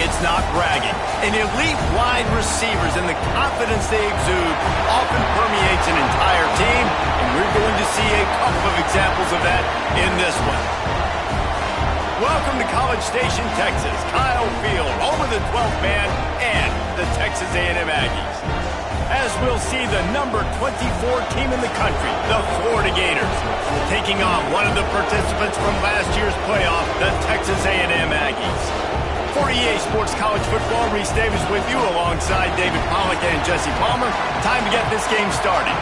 It's not bragging. An elite wide receivers and the confidence they exude often permeates an entire team, and we're going to see a couple of examples of that in this one. Welcome to College Station, Texas. Kyle Field, home of the 12th man and the Texas A&M Aggies. As we'll see the number 24 team in the country, the Florida Gators, taking on one of the participants from last year's playoff, the Texas A&M Aggies. For EA Sports College Football, Reese Davis with you alongside David Pollack and Jesse Palmer. Time to get this game started.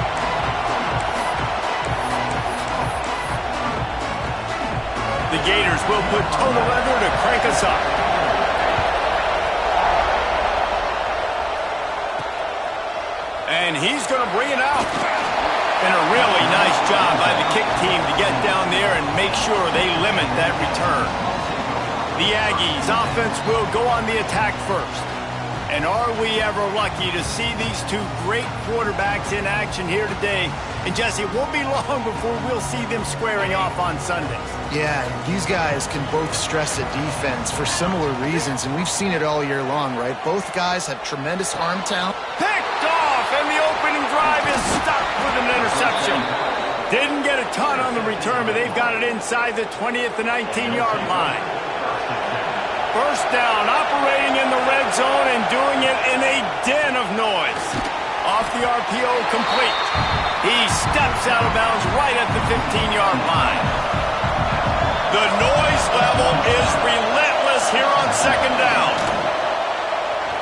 The Gators will put total leather to crank us up. And he's going to bring it out. And a really nice job by the kick team to get down there and make sure they limit that return. The Aggies offense will go on the attack first. And are we ever lucky to see these two great quarterbacks in action here today? And Jesse, it won't be long before we'll see them squaring off on Sundays. Yeah, these guys can both stress a defense for similar reasons, and we've seen it all year long, right? Both guys have tremendous arm talent. Picked off, and the opening drive is stopped with an interception. Didn't get a ton on the return, but they've got it inside the 20 at the 19-yard line. First down, operating in the red zone and doing it in a den of noise. Off the RPO, complete. He steps out of bounds right at the 15-yard line. The noise level is relentless here on second down.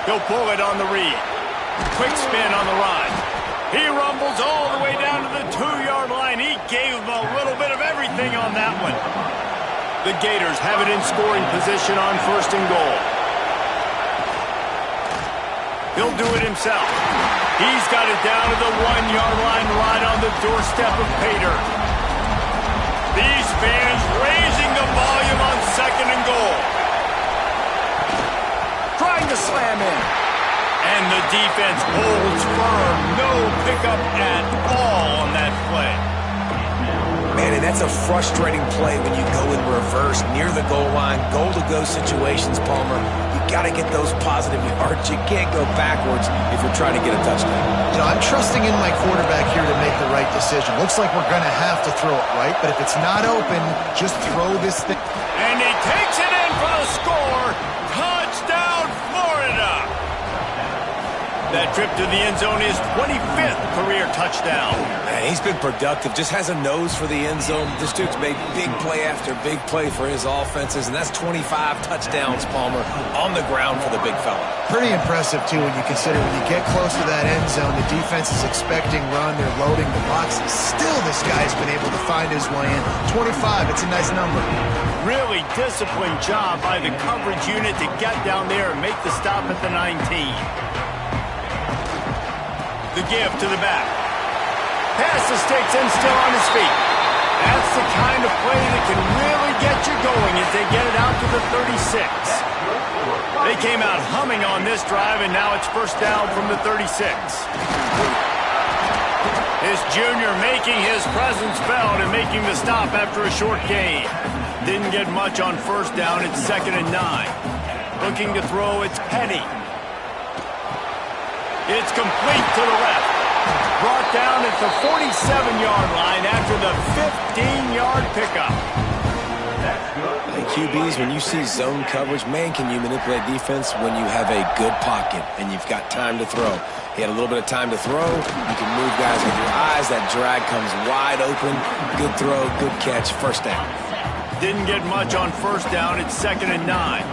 He'll pull it on the read. Quick spin on the run. He rumbles all the way down to the 2-yard line. He gave him a little bit of everything on that one. The Gators have it in scoring position on first and goal. He'll do it himself. He's got it down to the 1-yard line right on the doorstep of Pater. These fans raising the volume on second and goal. Trying to slam in. And the defense holds firm. No pickup at all on that play. Man, and that's a frustrating play when you go in reverse near the goal line, goal-to-go situations, Palmer. You got to get those positive yards. You can't go backwards if you're trying to get a touchdown. You know, I'm trusting in my quarterback here to make the right decision. Looks like we're going to have to throw it, right? But if it's not open, just throw this thing. And he takes it in for the score. Touchdown, Florida! That trip to the end zone is 25th career touchdown. Man, he's been productive, just has a nose for the end zone. This dude's made big play after big play for his offenses, and that's 25 touchdowns, Palmer, on the ground for the big fella. Pretty impressive, too, when you consider when you get close to that end zone, the defense is expecting run, they're loading the box. Still, this guy's been able to find his way in. 25, it's a nice number. Really disciplined job by the coverage unit to get down there and make the stop at the 19. The give to the back. Pass the sticks and still on his feet. That's the kind of play that can really get you going as they get it out to the 36. They came out humming on this drive, and now it's first down from the 36. This junior making his presence felt and making the stop after a short gain. Didn't get much on first down. It's 2nd and 9. Looking to throw, it's Petty. It's complete to the left. Brought down at the 47-yard line after the 15-yard pickup. Hey, QBs, when you see zone coverage, man, can you manipulate defense when you have a good pocket and you've got time to throw. He had a little bit of time to throw. You can move guys with your eyes. That drag comes wide open. Good throw, good catch, first down. Didn't get much on first down. It's 2nd and 9.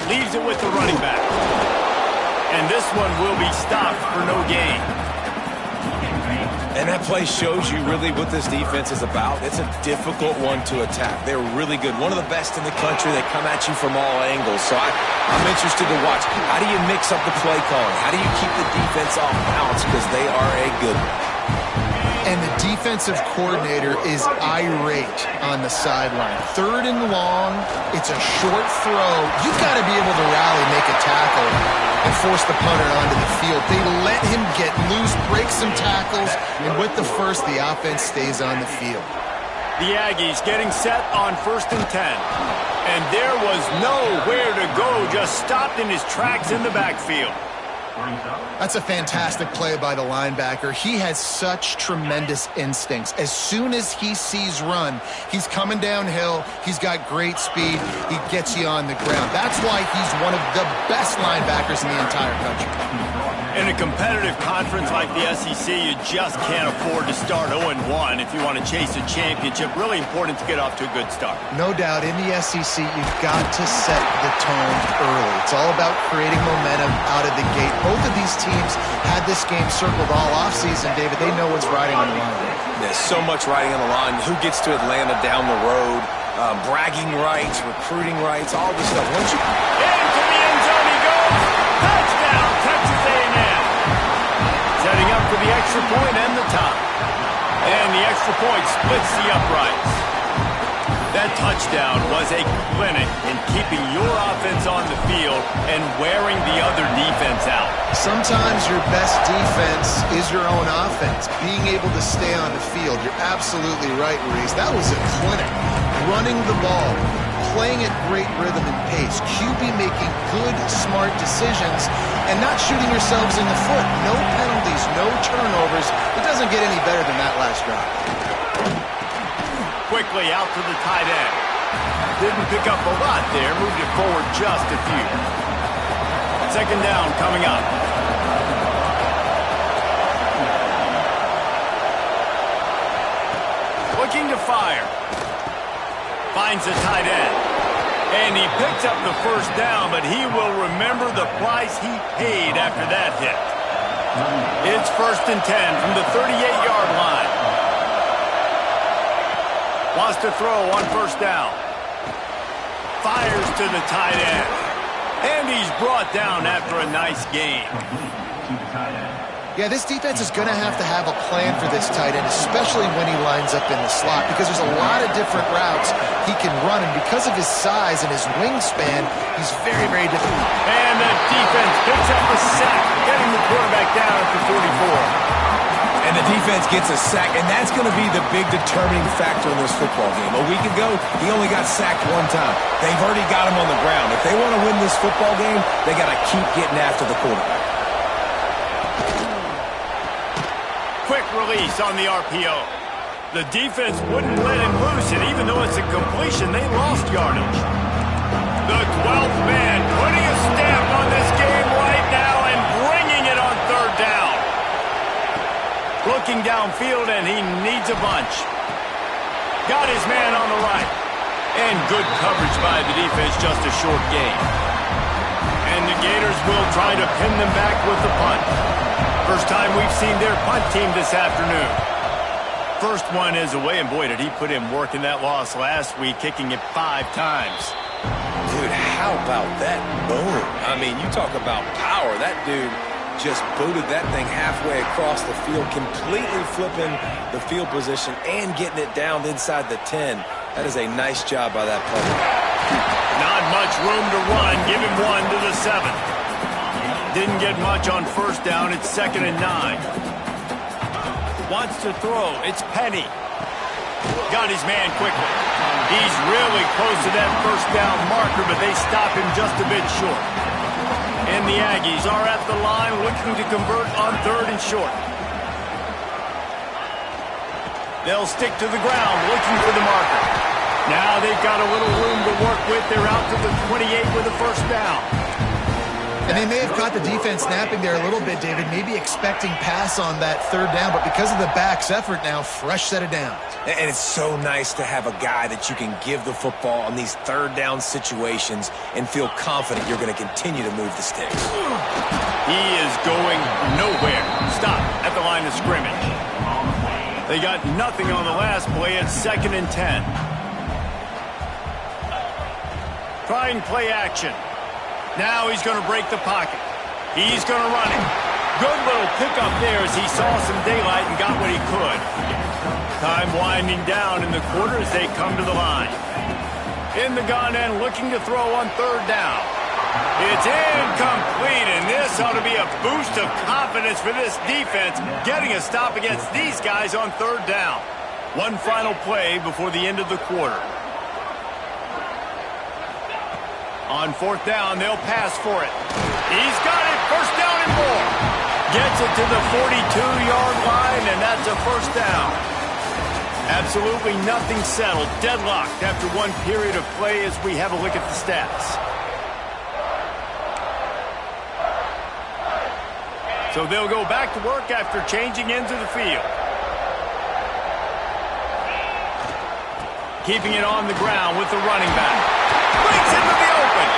Leaves it with the running back. And this one will be stopped for no gain. And that play shows you really what this defense is about. It's a difficult one to attack. They're really good. One of the best in the country. They come at you from all angles. So I'm interested to watch. How do you mix up the play calling? How do you keep the defense off balance? Because they are a good one. And the defensive coordinator is irate on the sideline. 3rd and long, it's a short throw. You've got to be able to rally, make a tackle, and force the punter onto the field. They let him get loose, break some tackles, and with the first, the offense stays on the field. The Aggies getting set on 1st and 10. And there was nowhere to go, just stopped in his tracks in the backfield. That's a fantastic play by the linebacker. He has such tremendous instincts. As soon as he sees run, he's coming downhill. He's got great speed. He gets you on the ground. That's why he's one of the best linebackers in the entire country. In a competitive conference like the SEC, you just can't afford to start 0-1 if you want to chase a championship. Really important to get off to a good start. No doubt, in the SEC, you've got to set the tone early. It's all about creating momentum out of the gate. Both of these teams had this game circled all offseason, David. They know what's riding on the line. There's so much riding on the line. Who gets to Atlanta down the road? Bragging rights, recruiting rights, all this stuff. Once you... Into the end zone he goes. Touchdown, Texas A&M. Setting up for the extra point and the tie. And the extra point splits the uprights. That touchdown was a clinic in keeping your offense on the field and wearing the other defense out. Sometimes your best defense is your own offense. Being able to stay on the field, you're absolutely right, Reese. That was a clinic. Running the ball, playing at great rhythm and pace, QB making good, smart decisions, and not shooting yourselves in the foot. No penalties, no turnovers. It doesn't get any better than that last drive. Quickly out to the tight end. Didn't pick up a lot there, moved it forward just a few. 2nd down coming up. Looking to fire. Finds the tight end. And he picks up the 1st down, but he will remember the price he paid after that hit. It's 1st and 10 from the 38-yard line. Wants to throw on 1st down. Fires to the tight end. And he's brought down after a nice gain. Yeah, this defense is going to have a plan for this tight end, especially when he lines up in the slot, because there's a lot of different routes he can run, and because of his size and his wingspan, he's very, very difficult. And the defense picks up a sack, getting the quarterback down at the 44. And the defense gets a sack, and that's going to be the big determining factor in this football game. A week ago, he only got sacked 1 time. They've already got him on the ground. If they want to win this football game, they got to keep getting after the quarterback. Quick release on the RPO. The defense wouldn't let him loose, and even though it's a completion, they lost yardage. The 12th man putting a stamp on this game right now and bringing it on 3rd down. Looking downfield, and he needs a bunch. Got his man on the right. And good coverage by the defense, just a short gain. And the Gators will try to pin them back with the punt. First time we've seen their punt team this afternoon. First one is away, and boy, did he put in work in that loss last week, kicking it 5 times. Dude, how about that boom? I mean, you talk about power. That dude just booted that thing halfway across the field, completely flipping the field position and getting it down inside the 10. That is a nice job by that player. Not much room to run. Give him 1 to the 7. Didn't get much on 1st down. It's 2nd and 9. Wants to throw. It's Penny. Got his man quickly. He's really close to that 1st down marker, but they stop him just a bit short. And the Aggies are at the line looking to convert on 3rd and short. They'll stick to the ground looking for the marker. Now they've got a little room to work with. They're out to the 28 with a 1st down. And they may have caught the defense napping there a little bit, David, maybe expecting pass on that 3rd down, but because of the back's effort now, fresh set of downs. And it's so nice to have a guy that you can give the football on these 3rd down situations and feel confident you're going to continue to move the sticks. He is going nowhere. Stop at the line of scrimmage. They got nothing on the last play. It's 2nd and 10. Trying play action. Now he's going to break the pocket. He's going to run it. Good little pickup there as he saw some daylight and got what he could. Time winding down in the quarter as they come to the line. In the gun and looking to throw on 3rd down. It's incomplete, and this ought to be a boost of confidence for this defense, getting a stop against these guys on 3rd down. One final play before the end of the quarter. On fourth down, they'll pass for it. He's got it. First down and more. Gets it to the 42-yard line, and that's a first down. Absolutely nothing settled. Deadlocked after one period of play as we have a look at the stats. So they'll go back to work after changing into the field. Keeping it on the ground with the running back. Breaks into the open.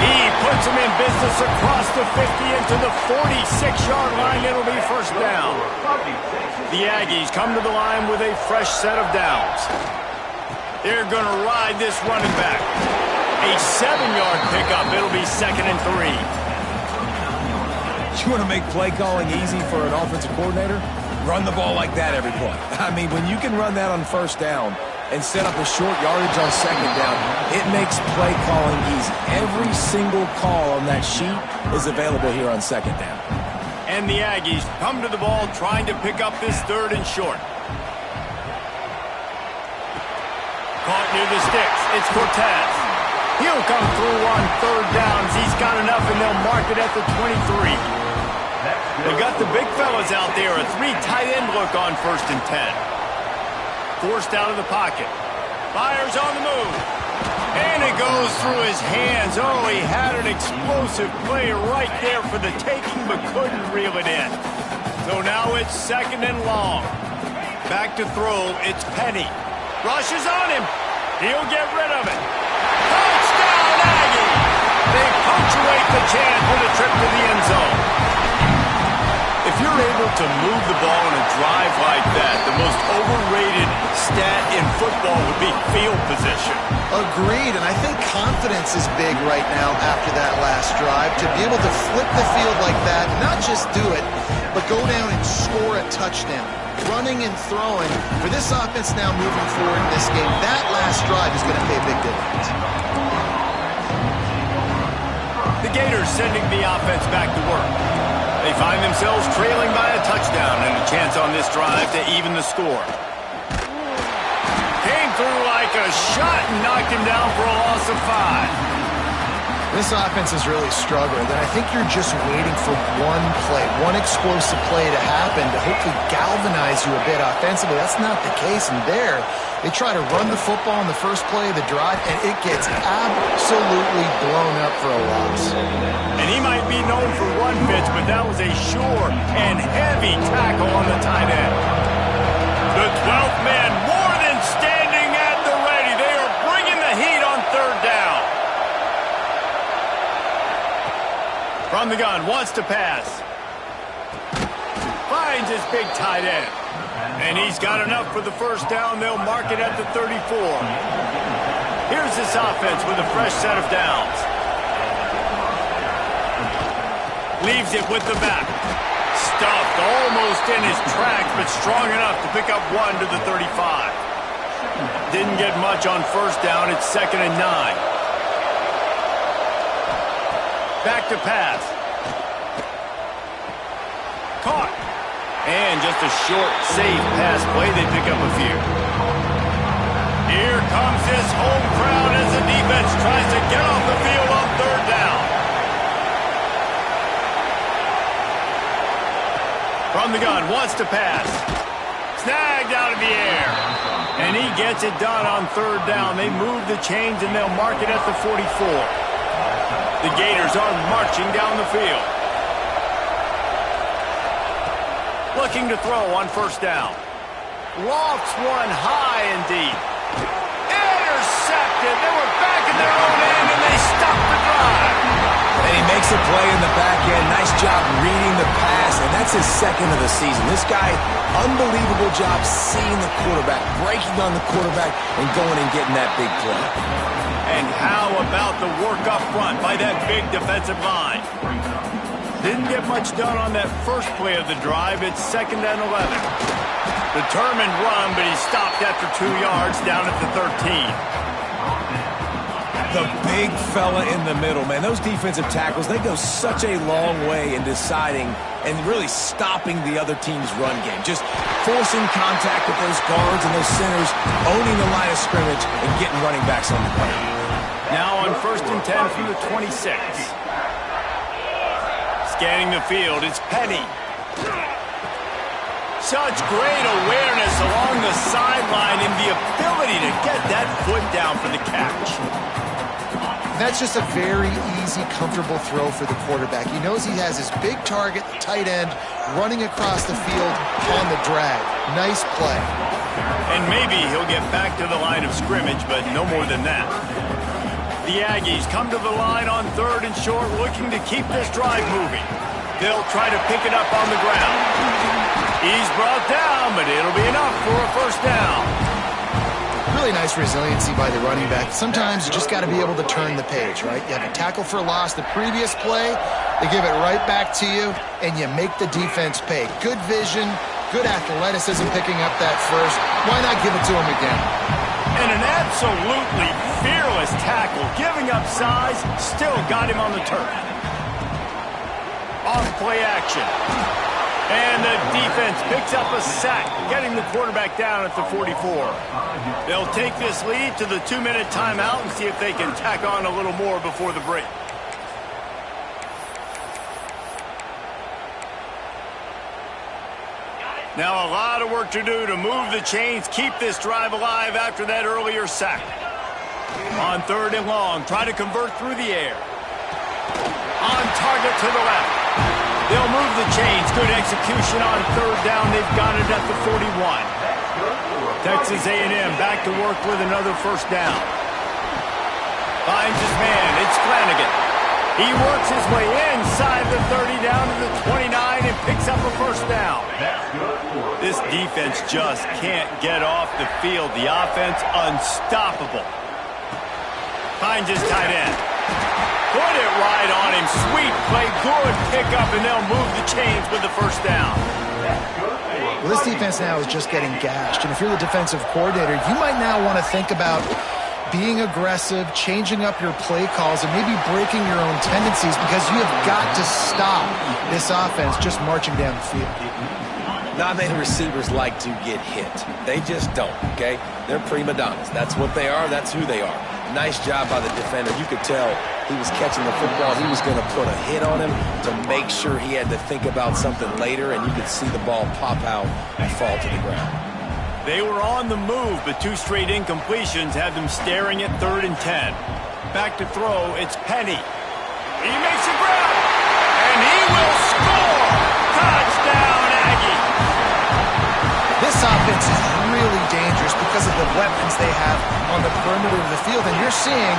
He puts him in business across the 50 into the 46-yard line. It'll be first down. The Aggies come to the line with a fresh set of downs. They're going to ride this running back. A 7-yard pickup. It'll be 2nd and 3. You want to make play calling easy for an offensive coordinator? Run the ball like that every play. I mean, when you can run that on first down and set up a short yardage on second down, it makes play calling easy. Every single call on that sheet is available here on second down. And the Aggies come to the ball trying to pick up this 3rd and short. Caught near the sticks. It's Cortez. He'll come through on 3rd downs. He's got enough, and they'll mark it at the 23. They got the big fellas out there. A 3 tight end look on 1st and 10. Forced out of the pocket. Fires on the move. And it goes through his hands. Oh, he had an explosive play right there for the taking, but couldn't reel it in. So now it's 2nd and long. Back to throw. It's Penny. Rushes on him. He'll get rid of it. Touchdown, Aggie! They punctuate the chance with a trip to the end zone. If you're able to move the ball in a drive like that, the most overrated stat in football would be field position. Agreed, and I think confidence is big right now after that last drive. To be able to flip the field like that, not just do it, but go down and score a touchdown. Running and throwing. For this offense now moving forward in this game, that last drive is going to pay big dividends. The Gators sending the offense back to work. They find themselves trailing by a touchdown and a chance on this drive to even the score. Came through like a shot and knocked him down for a loss of 5. This offense is really struggling, and I think you're just waiting for one play, one explosive play to happen to hopefully galvanize you a bit offensively. That's not the case, and there, they try to run the football in the first play of the drive, and it gets absolutely blown up for a loss. And he might be known for one pitch, but that was a sure and heavy tackle on the tight end. The 12th man more than standing at the ready. They are bringing the heat on 3rd down. From the gun, wants to pass. Finds his big tight end. And he's got enough for the first down. They'll mark it at the 34. Here's this offense with a fresh set of downs. Leaves it with the back. Stuffed almost in his tracks, but strong enough to pick up 1 to the 35. Didn't get much on first down. It's 2nd and 9. Back to pass. Caught. And just a short, safe pass play. They pick up a few. Here comes this home crowd as the defense tries to get off the field on 3rd down. From the gun, wants to pass. Snagged out of the air. And he gets it done on 3rd down. They move the chains and they'll mark it at the 44. The Gators are marching down the field. Looking to throw on first down. Lofts one high and deep. Intercepted. They were back in their own end, and they stopped the drive. And he makes a play in the back end. Nice job reading the pass, and that's his 2nd of the season. This guy, unbelievable job seeing the quarterback, breaking on the quarterback, and going and getting that big play. And how about the work up front by that big defensive line? Didn't get much done on that first play of the drive. It's 2nd and 11. Determined run, but he stopped after 2 yards down at the 13. The big fella in the middle, man. Those defensive tackles, they go such a long way in deciding and really stopping the other team's run game. Just forcing contact with those guards and those centers, owning the line of scrimmage, and getting running backs on the ground. Now on 1st and 10 from the 26. Scanning the field, it's Penny. Such great awareness along the sideline and the ability to get that foot down for the catch. That's just a very easy, comfortable throw for the quarterback. He knows he has his big target, the tight end, running across the field on the drag. Nice play. And maybe he'll get back to the line of scrimmage, but no more than that. The Aggies come to the line on 3rd and short, looking to keep this drive moving. They'll try to pick it up on the ground. He's brought down, but it'll be enough for a 1st down. Really nice resiliency by the running back. Sometimes you just got to be able to turn the page, right? You have a tackle for loss the previous play, they give it right back to you, and you make the defense pay. Good vision, good athleticism picking up that first. Why not give it to him again? And an absolutely fearless tackle, giving up size, still got him on the turf. Off play action. And the defense picks up a sack, getting the quarterback down at the 44. They'll take this lead to the 2-minute timeout and see if they can tack on a little more before the break. Now a lot of work to do to move the chains, keep this drive alive after that earlier sack. On 3rd and long, try to convert through the air. On target to the left. They'll move the chains. Good execution on 3rd down. They've got it at the 41. Texas A&M back to work with another 1st down. Finds his man. It's Flanagan. He works his way inside the 30 down to the 29 and picks up a 1st down. This defense just can't get off the field. The offense unstoppable. Finds his tight end. Put it right on him. Sweet play. Good pickup, and they'll move the chains with the 1st down. Well, this defense now is just getting gashed. And if you're the defensive coordinator, you might now want to think about being aggressive, changing up your play calls, and maybe breaking your own tendencies because you have got to stop this offense just marching down the field. Not many receivers like to get hit. They just don't, okay? They're prima donnas. That's what they are. That's who they are. Nice job by the defender. You could tell he was catching the football. He was going to put a hit on him to make sure he had to think about something later, and you could see the ball pop out and fall to the ground. They were on the move, but 2 straight incompletions had them staring at 3rd and 10. Back to throw, it's Penny. He makes a grab, and he will score! Touchdown, Aggie! This offense is really dangerous because of the weapons they have on the perimeter of the field. And you're seeing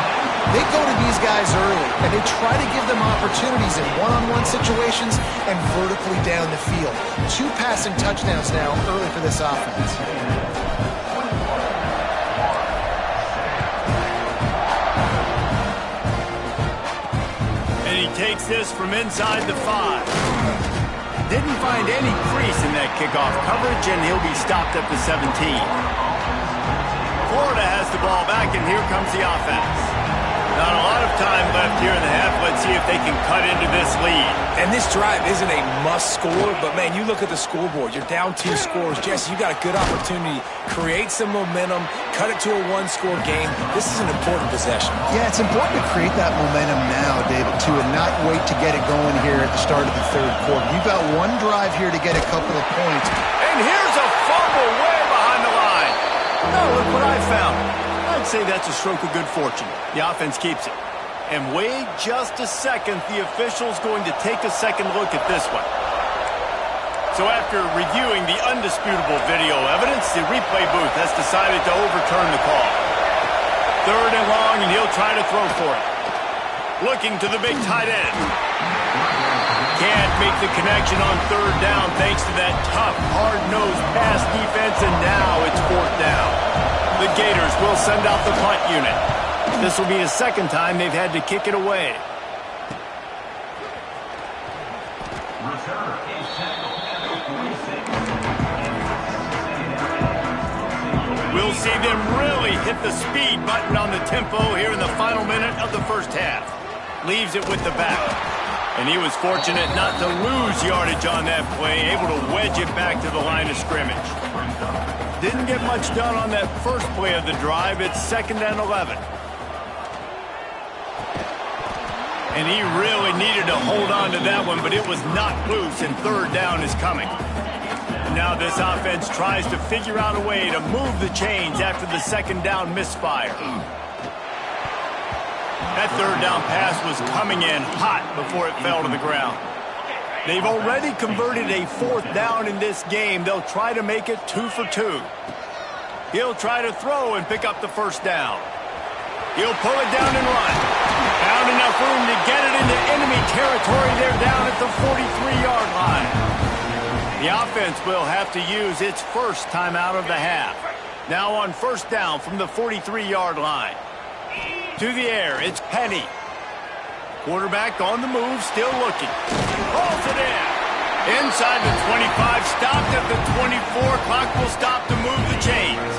they go to these guys early, and they try to give them opportunities in one-on-one situations and vertically down the field. 2 passing touchdowns now early for this offense. And he takes this from inside the 5. Didn't find any crease in that kickoff coverage, and he'll be stopped at the 17. Florida has the ball back, and here comes the offense. Not a lot of time left here in the half. Let's see if they can cut into this lead. And this drive isn't a must score, but, man, you look at the scoreboard. You're down 2 scores. Jesse, you got a good opportunity. Create some momentum. Cut it to a 1-score game. This is an important possession. Yeah, it's important to create that momentum now, David, too, and not wait to get it going here at the start of the 3rd quarter. You've got 1 drive here to get a couple of points. And here's a fumble way behind the line. Oh, look what I found. I'd say that's a stroke of good fortune. The offense keeps it. And wait just a second. The official's going to take a second look at this one. So after reviewing the undisputable video evidence, the replay booth has decided to overturn the call. 3rd and long, and he'll try to throw for it. Looking to the big tight end. Can't make the connection on 3rd down thanks to that tough, hard-nosed pass defense, and now it's 4th down. The Gators will send out the punt unit. This will be the 2nd time they've had to kick it away. We'll see them really hit the speed button on the tempo here in the final minute of the first half. Leaves it with the back. And he was fortunate not to lose yardage on that play, able to wedge it back to the line of scrimmage. Didn't get much done on that first play of the drive. It's 2nd and 11. And he really needed to hold on to that one, but it was knocked loose, and 3rd down is coming. Now this offense tries to figure out a way to move the chains after the 2nd down misfire. That 3rd down pass was coming in hot before it fell to the ground. They've already converted a 4th down in this game. They'll try to make it 2 for 2. He'll try to throw and pick up the 1st down. He'll pull it down and run. Found enough room to get it into enemy territory. They're down at the 43-yard line. The offense will have to use its first timeout of the half. Now on 1st down from the 43-yard line. To the air, it's Penny. Quarterback on the move, still looking. Pulls it in. Inside the 25, stopped at the 24. Clock will stop to move the chains.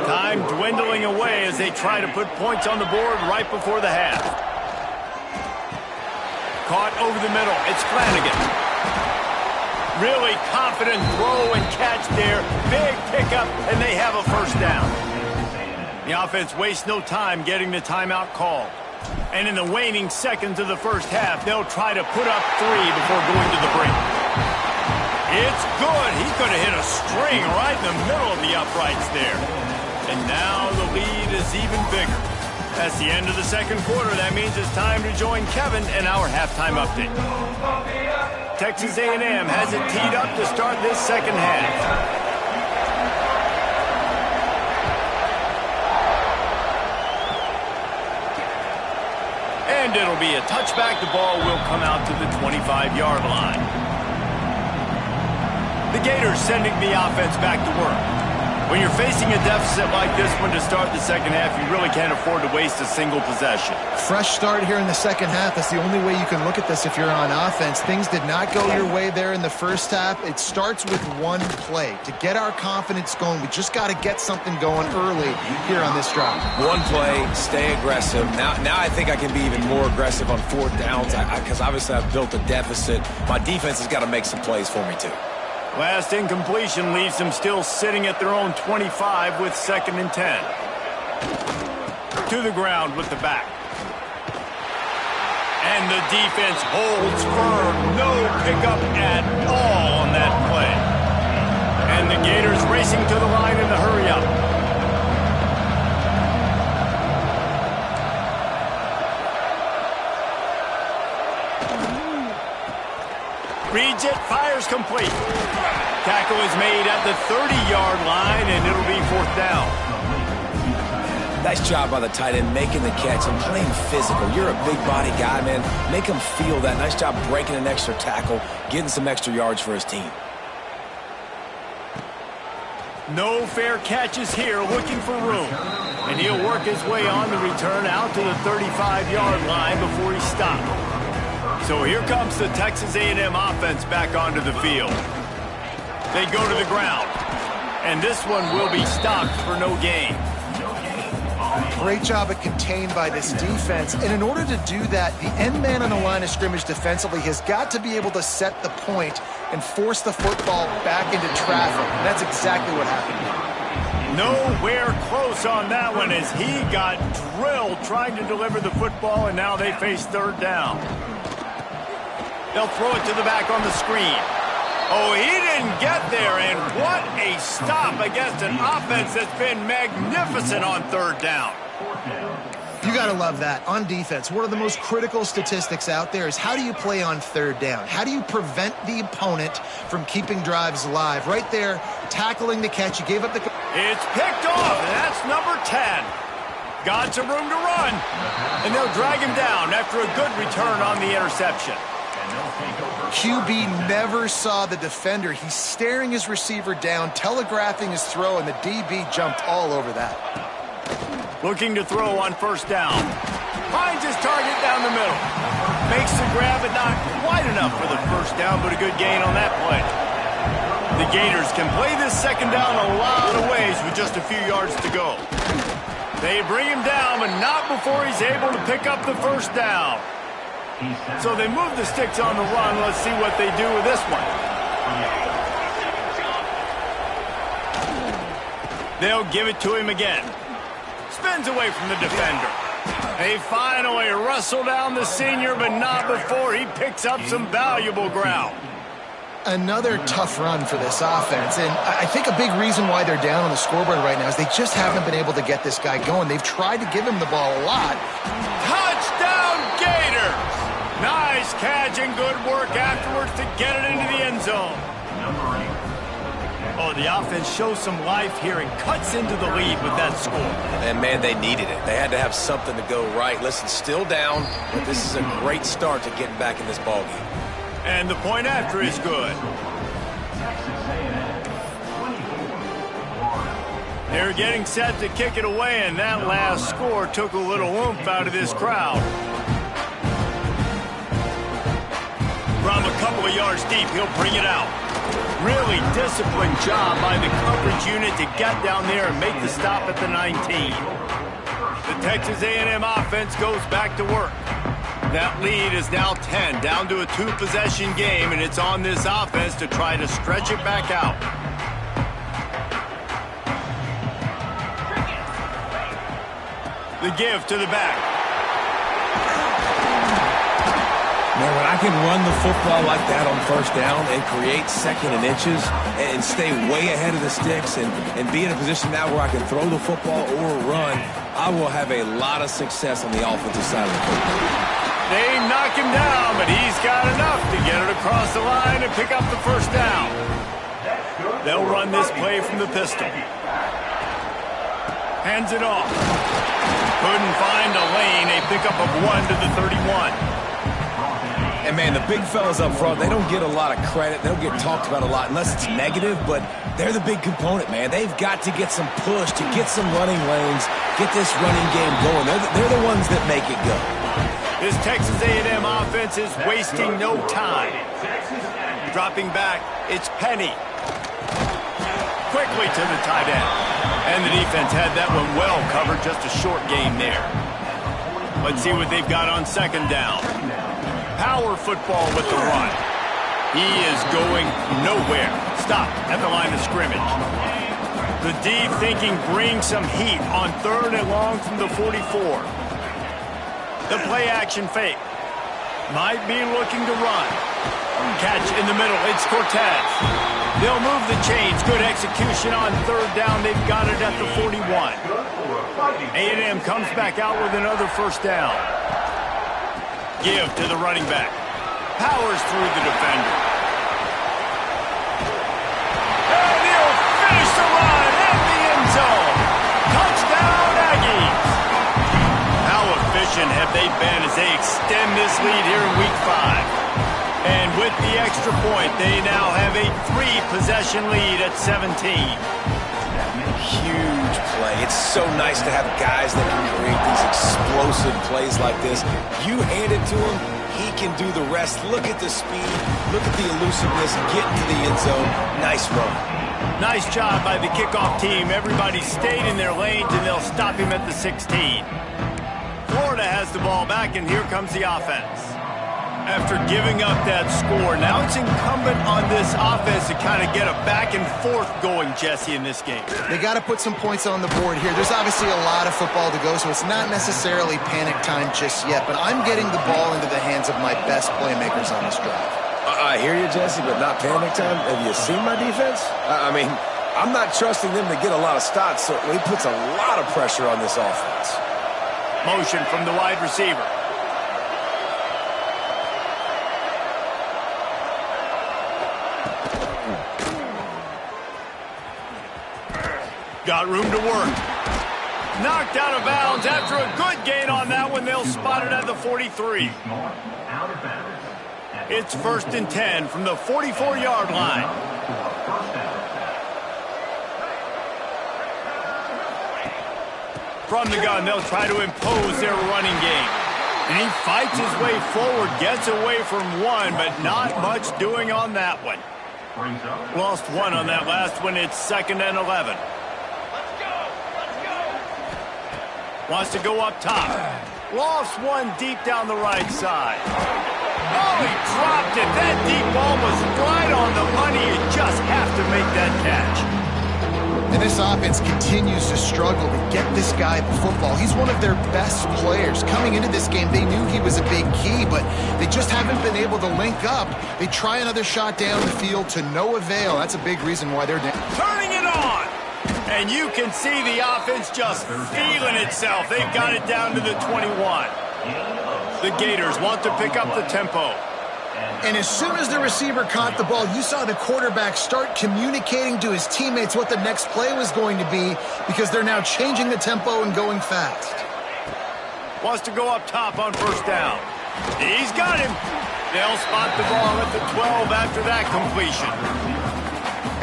Time dwindling away as they try to put points on the board right before the half. Caught over the middle, it's Flanagan. Really confident throw and catch there. Big pickup, and they have a 1st down. The offense wastes no time getting the timeout called. And in the waning seconds of the first half, they'll try to put up 3 before going to the break. It's good. He could have hit a string right in the middle of the uprights there. And now the lead is even bigger. That's the end of the 2nd quarter. That means it's time to join Kevin in our halftime update. Texas A&M has it teed up to start this 2nd half. And it'll be a touchback. The ball will come out to the 25-yard line. The Gators sending the offense back to work. When you're facing a deficit like this one to start the 2nd half, you really can't afford to waste a single possession. Fresh start here in the 2nd half. That's the only way you can look at this if you're on offense. Things did not go your way there in the first half. It starts with one play. To get our confidence going, we just got to get something going early here on this drive. One play, stay aggressive. Now I think I can be even more aggressive on 4th downs because obviously I've built a deficit. My defense has got to make some plays for me too. Last incompletion leaves them still sitting at their own 25 with 2nd and 10. To the ground with the back. And the defense holds firm. No pickup at all on that play. And the Gators racing to the line in the hurry-up. Reads it, fires complete. Tackle is made at the 30-yard line, and it'll be 4th down. Nice job by the tight end making the catch and playing physical. You're a big body guy, man. Make him feel that. Nice job breaking an extra tackle, getting some extra yards for his team. No fair catches here, looking for room. And he'll work his way on the return out to the 35-yard line before he stopped. So here comes the Texas A&M offense back onto the field. They go to the ground. And this one will be stopped for no gain. Great job at contained by this defense. And in order to do that, the end man on the line of scrimmage defensively has got to be able to set the point and force the football back into traffic. And that's exactly what happened. Nowhere close on that one as he got drilled trying to deliver the football, and now they face 3rd down. They'll throw it to the back on the screen. Oh, he didn't get there, and what a stop against an offense that's been magnificent on 3rd down. You got to love that. On defense, one of the most critical statistics out there is how do you play on 3rd down? How do you prevent the opponent from keeping drives alive? Right there, tackling the catch. You gave up the... It's picked off, and that's number 10. Got some room to run, and they'll drag him down after a good return on the interception. QB never saw the defender. He's staring his receiver down, telegraphing his throw, and the DB jumped all over that. Looking to throw on 1st down. Finds his target down the middle. Makes the grab, but not quite enough for the 1st down, but a good gain on that play. The Gators can play this second down a lot of ways with just a few yards to go. They bring him down, but not before he's able to pick up the first down. So they move the sticks on the run. Let's see what they do with this one. They'll give it to him again. Spins away from the defender. They finally wrestle down the senior, but not before he picks up some valuable ground. Another tough run for this offense, and I think a big reason why they're down on the scoreboard right now is they just haven't been able to get this guy going. They've tried to give him the ball a lot. Touchdown, Gators! Nice catch and good work afterwards to get it into the end zone. Oh, the offense shows some life here and cuts into the lead with that score. And, man, they needed it. They had to have something to go right. Listen, still down, but this is a great start to getting back in this ballgame. And the point after is good. They're getting set to kick it away, and that last score took a little oomph out of this crowd. From a couple of yards deep, he'll bring it out. Really disciplined job by the coverage unit to get down there and make the stop at the 19. The Texas A&M offense goes back to work. That lead is now 10, down to a two-possession game, and it's on this offense to try to stretch it back out. The give to the back. Man, when I can run the football like that on first down and create second and inches and stay way ahead of the sticks and be in a position now where I can throw the football or run, I will have a lot of success on the offensive side of the football. They knock him down, but he's got enough to get it across the line and pick up the first down. They'll run this play from the pistol. Hands it off. Couldn't find a lane. A pickup of 1 to the 31. And, man, the big fellas up front, they don't get a lot of credit. They don't get talked about a lot unless it's negative, but they're the big component, man. They've got to get some push, to get some running lanes, get this running game going. They're the ones that make it go. This Texas A&M offense is wasting no time. Dropping back, it's Penny. Quickly to the tight end. And the defense had that one well covered, just a short gain there. Let's see what they've got on second down. Power football with the run. He is going nowhere. Stop at the line of scrimmage. The D thinking bring some heat on third and long from the 44. The play action fake. Might be looking to run. Catch in the middle. It's Cortez. They'll move the chains. Good execution on third down. They've got it at the 41. A&M comes back out with another first down. Give to the running back. Powers through the defender. And he'll finish the run at the end zone. Touchdown, Aggies. How efficient have they been as they extend this lead here in Week 5? And with the extra point, they now have a 3-possession lead at 17. Huge play. It's so nice to have guys that can create these explosive plays like this. You hand it to him, he can do the rest. Look at the speed. Look at the elusiveness. Get into the end zone. Nice run. Nice job by the kickoff team. Everybody stayed in their lanes, and they'll stop him at the 16. Florida has the ball back, and here comes the offense. After giving up that score, now it's incumbent on this offense to kind of get a back and forth going, Jesse, in this game. They got to put some points on the board here. There's obviously a lot of football to go, so it's not necessarily panic time just yet, but I'm getting the ball into the hands of my best playmakers on this drive. I hear you, Jesse, but not panic time. Have you seen my defense? I mean, I'm not trusting them to get a lot of stops, so he puts a lot of pressure on this offense. Motion from the wide receiver. Got room to work. Knocked out of bounds after a good gain on that one. They'll spot it at the 43. It's 1st and 10 from the 44-yard line. From the gun, they'll try to impose their running game. And he fights his way forward, gets away from one, but not much doing on that one. Lost one on that last one. It's 2nd and 11. Wants to go up top. Lost one deep down the right side. Oh, he dropped it. That deep ball was right on the money. You just have to make that catch. And this offense continues to struggle to get this guy the football. He's one of their best players. Coming into this game, they knew he was a big key, but they just haven't been able to link up. They try another shot down the field to no avail. That's a big reason why they're down. Turning it on. And you can see the offense just feeling itself. They've got it down to the 21. The Gators want to pick up the tempo. And as soon as the receiver caught the ball, you saw the quarterback start communicating to his teammates what the next play was going to be, because they're now changing the tempo and going fast. Wants to go up top on 1st down. He's got him. They'll spot the ball at the 12 after that completion.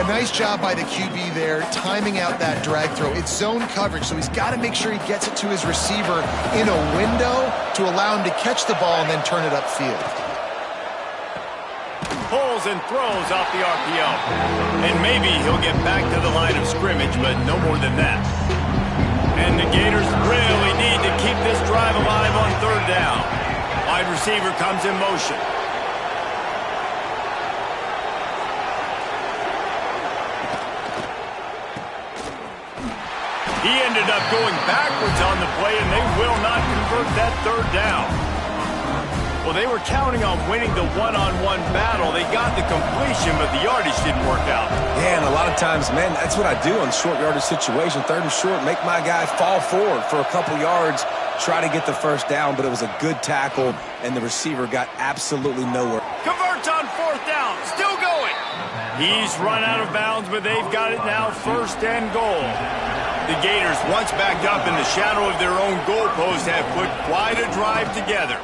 A nice job by the QB there, timing out that drag throw. It's zone coverage, so he's got to make sure he gets it to his receiver in a window to allow him to catch the ball and then turn it upfield. Pulls and throws off the RPO. And maybe he'll get back to the line of scrimmage, but no more than that. And the Gators really need to keep this drive alive on 3rd down. Wide receiver comes in motion. He ended up going backwards on the play, and they will not convert that 3rd down. Well, they were counting on winning the one-on-one battle. They got the completion, but the yardage didn't work out. Yeah, and a lot of times, man, that's what I do on short yardage situation. 3rd and short, make my guy fall forward for a couple yards, try to get the 1st down, but it was a good tackle, and the receiver got absolutely nowhere. Converts on 4th down, still going. He's run out of bounds, but they've got it now 1st and goal. The Gators, once backed up in the shadow of their own goalpost, have put quite a drive together.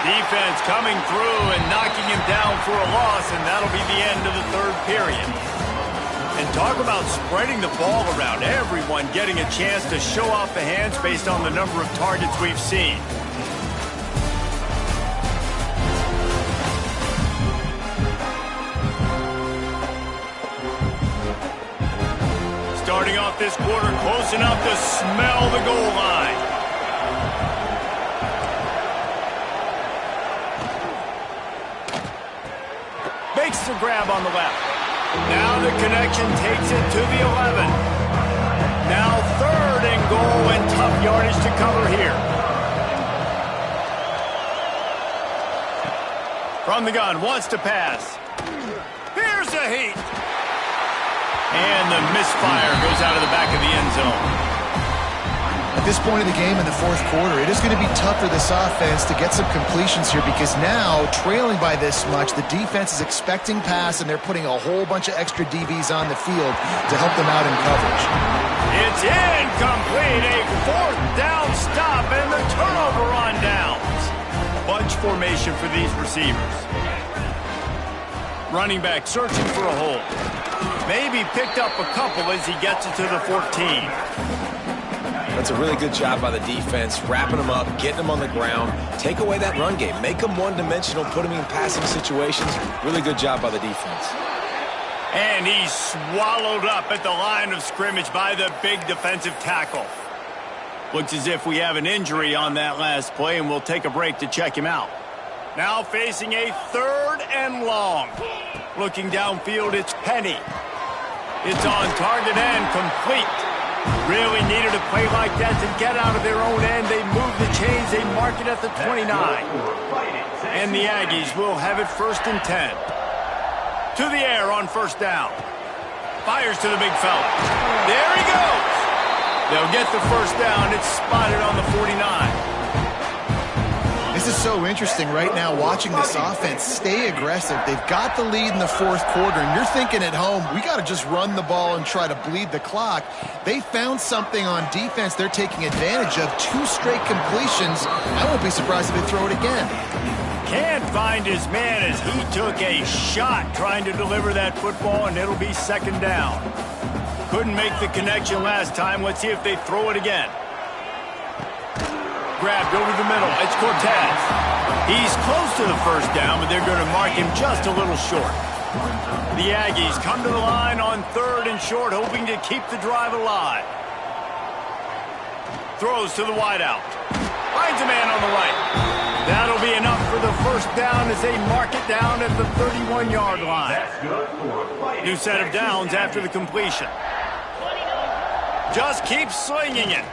Defense coming through and knocking him down for a loss, and that'll be the end of the 3rd period. And talk about spreading the ball around. Everyone getting a chance to show off the hands based on the number of targets we've seen. Starting off this quarter close enough to smell the goal line. Makes the grab on the left. Now the connection takes it to the 11. Now 3rd and goal, and tough yardage to cover here. From the gun, wants to pass. Here's a heat. And the misfire goes out of the back of the end zone. At this point of the game in the 4th quarter, it is going to be tough for this offense to get some completions here, because now, trailing by this much, the defense is expecting pass, and they're putting a whole bunch of extra DBs on the field to help them out in coverage. It's incomplete. A 4th down stop, and the turnover on downs. Bunch formation for these receivers. Running back searching for a hole. Maybe picked up a couple as he gets it to the 14. That's a really good job by the defense, wrapping them up, getting them on the ground. Take away that run game. Make them one-dimensional, put them in passing situations. Really good job by the defense. And he's swallowed up at the line of scrimmage by the big defensive tackle. Looks as if we have an injury on that last play, and we'll take a break to check him out. Now facing a 3rd and long. Looking downfield, it's Penny. It's on target and complete. Really needed a play like that to get out of their own end. They move the chains. They mark it at the 29. And the Aggies will have it 1st and 10. To the air on 1st down. Fires to the big fella. There he goes. They'll get the 1st down. It's spotted on the 49. This is so interesting right now, watching this offense stay aggressive. They've got the lead in the 4th quarter, and you're thinking at home, we got to just run the ball and try to bleed the clock. They found something on defense they're taking advantage of. 2 straight completions. I won't be surprised if they throw it again. Can't find his man as he took a shot trying to deliver that football, and it'll be 2nd down. Couldn't make the connection last time. Let's see if they throw it again. Grabbed over the middle. It's Cortez. He's close to the first down, but they're going to mark him just a little short. The Aggies come to the line on 3rd and short, hoping to keep the drive alive. Throws to the wideout. Finds a man on the right. That'll be enough for the first down as they mark it down at the 31-yard line. New set of downs after the completion. Just keeps slinging it.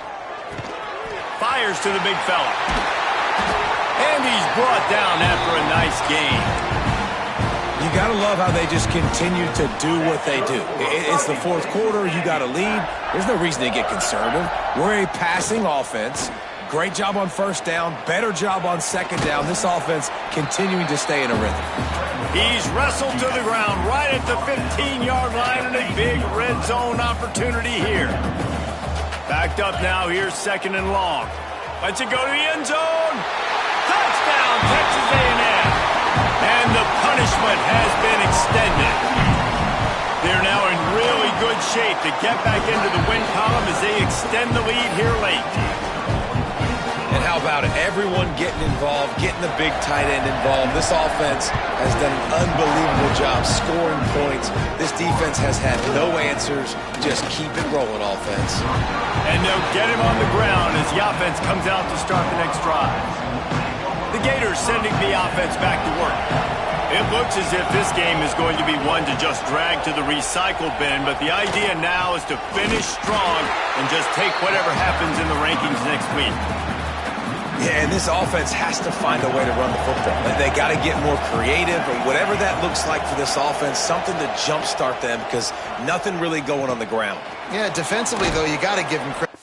Fires to the big fella. And he's brought down after a nice gain. You got to love how they just continue to do what they do. It's the 4th quarter. You got a lead. There's no reason to get conservative. We're a passing offense. Great job on first down. Better job on second down. This offense continuing to stay in a rhythm. He's wrestled to the ground right at the 15-yard line and a big red zone opportunity here. Backed up now. Here's 2nd and long. Lets it go to the end zone. Touchdown, Texas A&M. And the punishment has been extended. They're now in really good shape to get back into the win column as they extend the lead here late. And how about it? Everyone getting involved, getting the big tight end involved. This offense has done an unbelievable job scoring points. This defense has had no answers. Just keep it rolling, offense. And they'll get him on the ground as the offense comes out to start the next drive. The Gators sending the offense back to work. It looks as if this game is going to be one to just drag to the recycle bin, but the idea now is to finish strong and just take whatever happens in the rankings next week. Yeah, and this offense has to find a way to run the football. They got to get more creative, or whatever that looks like for this offense, something to jumpstart them because nothing really going on the ground. Yeah, defensively, though, you got to give them credit.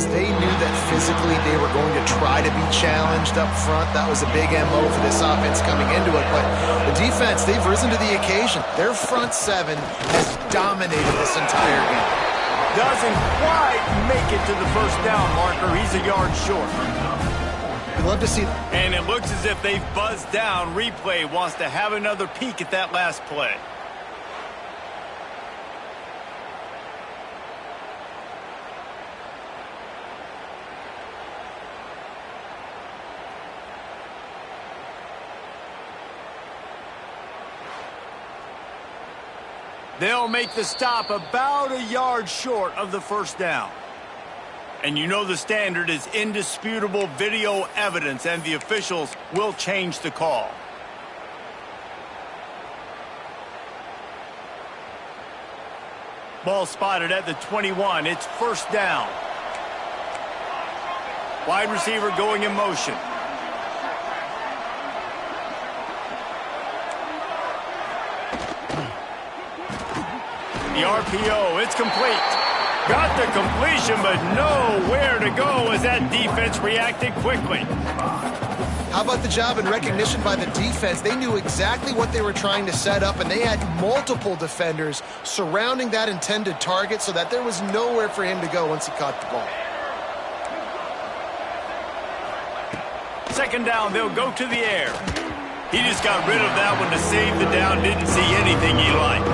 because they knew that physically they were going to try to be challenged up front. That was a big MO for this offense coming into it. But the defense, they've risen to the occasion. Their front seven has dominated this entire game. Doesn't quite make it to the first down marker. He's a yard short. We'd love to see. And it looks as if they've buzzed down. Replay wants to have another peek at that last play. They'll make the stop about a yard short of the first down. And you know the standard is indisputable video evidence, and the officials will change the call. Ball spotted at the 21. It's first down. Wide receiver going in motion. The RPO, it's complete. Got the completion, but nowhere to go as that defense reacted quickly. How about the job and recognition by the defense? They knew exactly what they were trying to set up, and they had multiple defenders surrounding that intended target so that there was nowhere for him to go once he caught the ball. Second down, they'll go to the air. He just got rid of that one to save the down, didn't see anything he liked.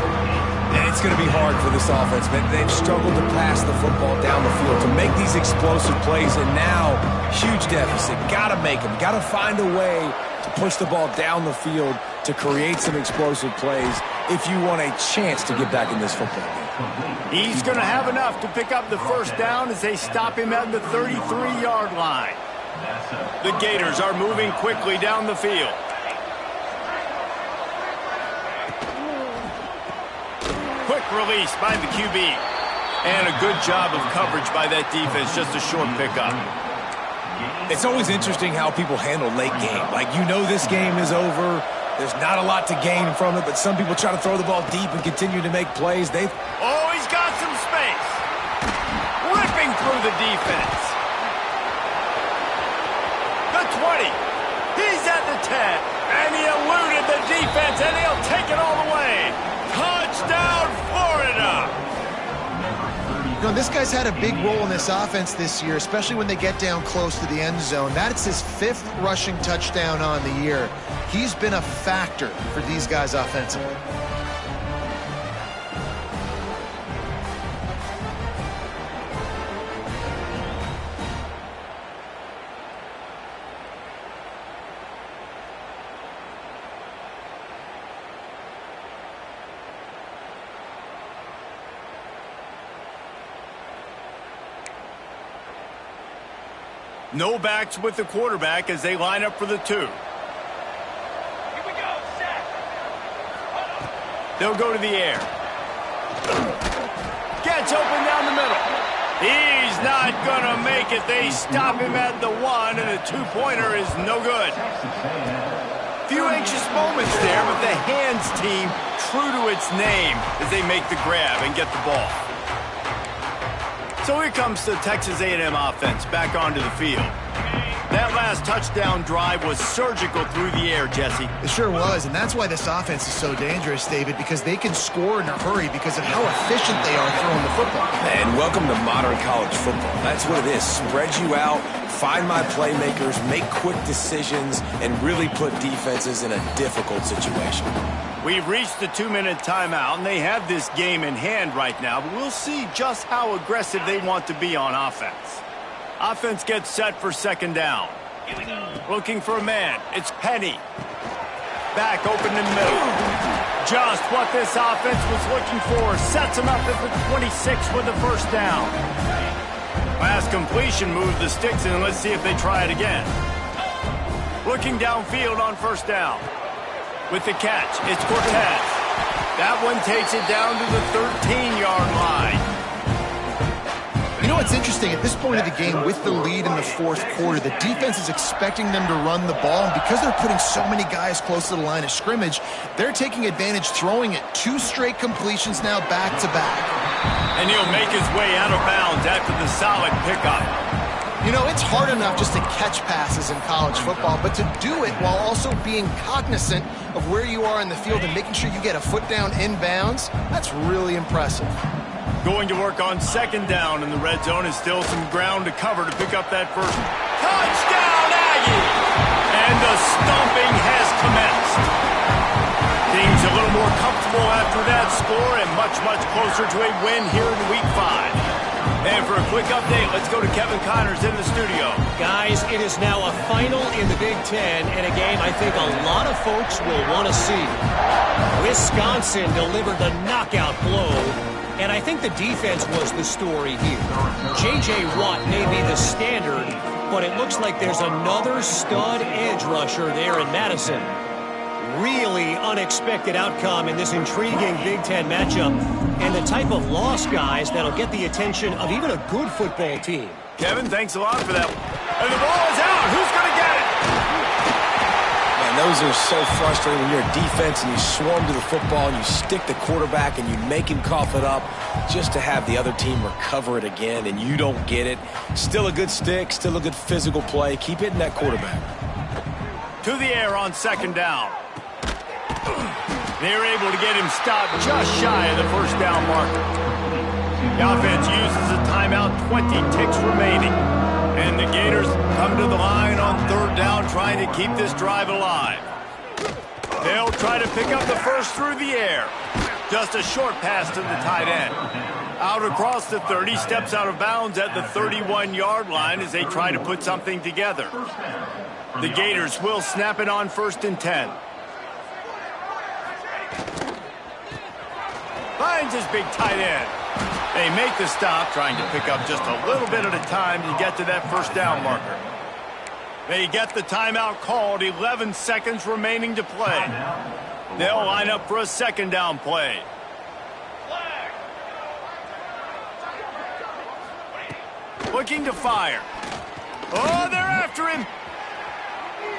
And it's going to be hard for this offense, man. They've struggled to pass the football down the field, to make these explosive plays, and now, huge deficit. Got to make them. Got to find a way to push the ball down the field to create some explosive plays if you want a chance to get back in this football game. He's going to have enough to pick up the first down as they stop him at the 33-yard line. The Gators are moving quickly down the field. Quick release by the QB. And a good job of coverage by that defense. Just a short pickup. It's always interesting how people handle late game. Like, you know this game is over. There's not a lot to gain from it, but some people try to throw the ball deep and continue to make plays. Oh, he's got some space. Ripping through the defense. The 20. He's at the 10. And he eluded the defense, and he'll take it all the way. Touchdown, Florida! You know, this guy's had a big role in this offense this year, especially when they get down close to the end zone. That's his 5th rushing touchdown on the year. He's been a factor for these guys offensively. No backs with the quarterback as they line up for the 2. Here we go, set. They'll go to the air. Gets open down the middle. He's not going to make it. They stop him at the 1, and the 2-pointer is no good. Few anxious moments there, but the hands team true to its name as they make the grab and get the ball. So here comes the Texas A&M offense back onto the field. That last touchdown drive was surgical through the air, Jesse. It sure was, and that's why this offense is so dangerous, David, because they can score in a hurry because of how efficient they are throwing the football. And welcome to modern college football. That's what it is. Spread you out, find my playmakers, make quick decisions, and really put defenses in a difficult situation. We've reached the 2-minute timeout, and they have this game in hand right now, but we'll see just how aggressive they want to be on offense. Offense gets set for second down. Looking for a man. It's Penny. Back open in the middle. Just what this offense was looking for. Sets him up at the 26 with the first down. Last completion moved the sticks in. Let's see if they try it again. Looking downfield on first down. With the catch, it's Cortez. That one takes it down to the 13-yard line. You know know, it's interesting. At this point of the game, with the lead in the fourth quarter, the defense is expecting them to run the ball. And because they're putting so many guys close to the line of scrimmage, they're taking advantage, throwing it 2 straight completions now back-to-back. And he'll make his way out of bounds after the solid pickup. You know, it's hard enough just to catch passes in college football, but to do it while also being cognizant of where you are in the field and making sure you get a foot down inbounds, that's really impressive. Going to work on second down in the red zone is still some ground to cover to pick up that first. Touchdown, Aggie! And the stomping has commenced. Team's a little more comfortable after that score and much, much closer to a win here in Week 5. And for a quick update, let's go to Kevin Connors in the studio. Guys, it is now a final in the Big Ten and a game I think a lot of folks will want to see. Wisconsin delivered the knockout blow, and I think the defense was the story here. J.J. Watt may be the standard, but it looks like there's another stud edge rusher there in Madison. Really unexpected outcome in this intriguing Big Ten matchup, and the type of loss, guys, that'll get the attention of even a good football team. Kevin, thanks a lot for that. And the ball is out. Who's going to get it? Man, those are so frustrating when you're a defense and you swarm to the football and you stick the quarterback and you make him cough it up just to have the other team recover it again and you don't get it. Still a good stick, still a good physical play. Keep hitting that quarterback. To the air on second down. They're able to get him stopped just shy of the first down marker. The offense uses a timeout, 20 ticks remaining. And the Gators come to the line on third down, trying to keep this drive alive. They'll try to pick up the first through the air. Just a short pass to the tight end. Out across the 30, steps out of bounds at the 31-yard line as they try to put something together. The Gators will snap it on 1st and 10. Finds his big tight end. They make the stop, trying to pick up just a little bit at a time to get to that first down marker. They get the timeout called, 11 seconds remaining to play. They'll line up for a second down play. Looking to fire. Oh, they're after him.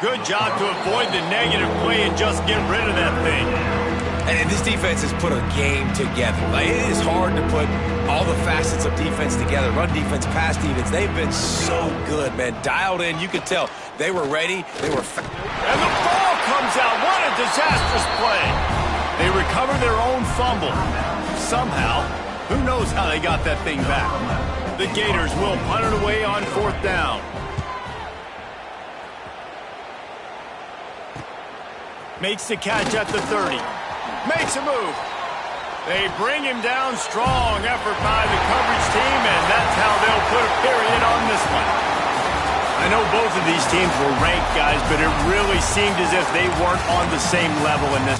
Good job to avoid the negative play and just get rid of that thing. And this defense has put a game together. Like, it is hard to put all the facets of defense together. Run defense, pass defense. They've been so good, man. Dialed in. You could tell they were ready. They were. And the ball comes out. What a disastrous play. They recover their own fumble. Somehow, who knows how they got that thing back. The Gators will punt it away on 4th down. Makes the catch at the 30. Makes a move. They bring him down. Strong effort by the coverage team, and that's how they'll put a period on this one. I know both of these teams were ranked, guys, but it really seemed as if they weren't on the same level in this.